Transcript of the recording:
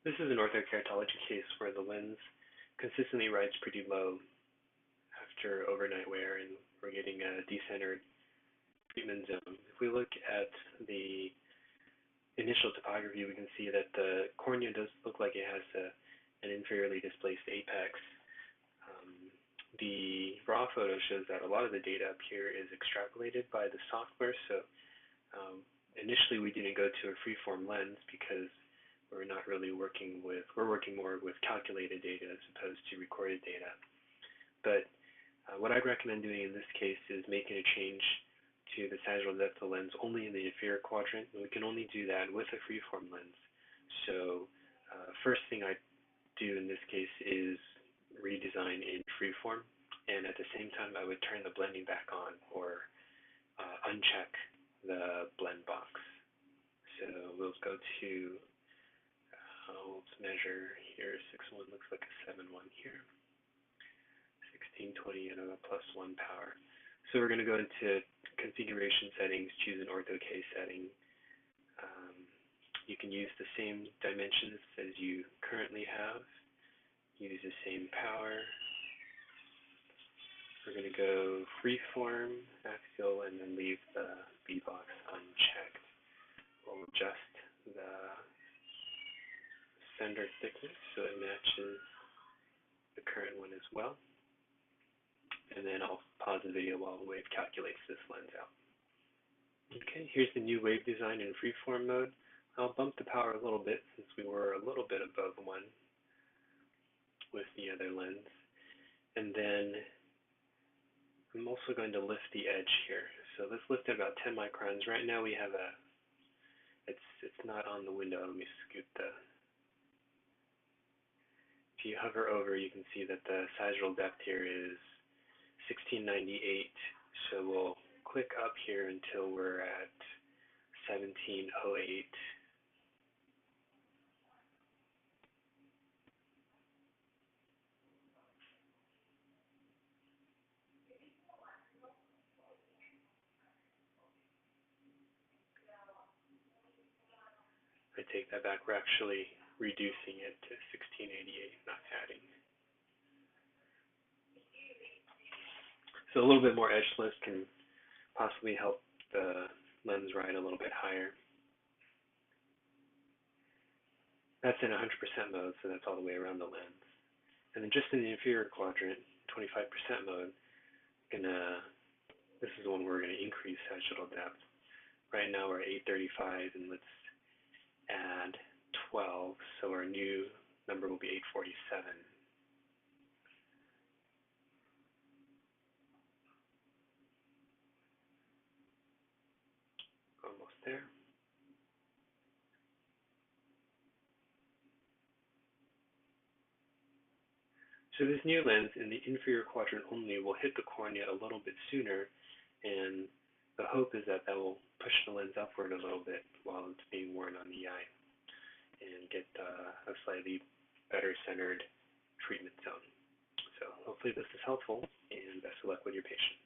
This is an orthokeratology case where the lens consistently rides pretty low after overnight wear, and we're getting a decentered treatment zone. If we look at the initial topography, we can see that the cornea does look like it has an inferiorly displaced apex. Um, the raw photo shows that a lot of the data up here is extrapolated by the software, so initially we didn't go to a freeform lens because we're not really we're working more with calculated data as opposed to recorded data. But what I'd recommend doing in this case is making a change to the sagittal depth of the lens only in the inferior quadrant, and we can only do that with a freeform lens. So first thing I do in this case is redesign in freeform, and at the same time I would turn the blending back on or uncheck the blend box. So we'll go to, let's measure here, 6.1 looks like a 7.1 here, 1620 and a +1 power. So we're going to go into configuration settings, choose an ortho-K setting. You can use the same dimensions as you currently have, use the same power. We're going to go freeform, axial, and then leave the B box unchecked. We'll adjust the sender thickness so it matches the current one as well. And then I'll pause the video while Wave calculates this lens out. Okay, here's the new Wave design in freeform mode. I'll bump the power a little bit since we were a little bit above 1 with the other lens. And then I'm also going to lift the edge here. So let's lift it about 10 microns. Right now we have it's not on the window. Let me scoot if you hover over, you can see that the sagittal depth here is 1698. So we'll click up here until we're at 1708. I take that back. We're actually reducing it to 1688, not adding. So a little bit more edge lift can possibly help the lens ride a little bit higher. That's in 100% mode, so that's all the way around the lens. And then just in the inferior quadrant, 25% mode, this is the one where we're going to increase sagittal depth. Right now we're at 835, and let's add 12, so our new number will be 847. Almost there. So this new lens in the inferior quadrant only will hit the cornea a little bit sooner, and the hope is that that will push the lens upward a little bit while it's being worn on the eye and get a slightly better centered treatment zone. So hopefully this is helpful, and best of luck with your patient.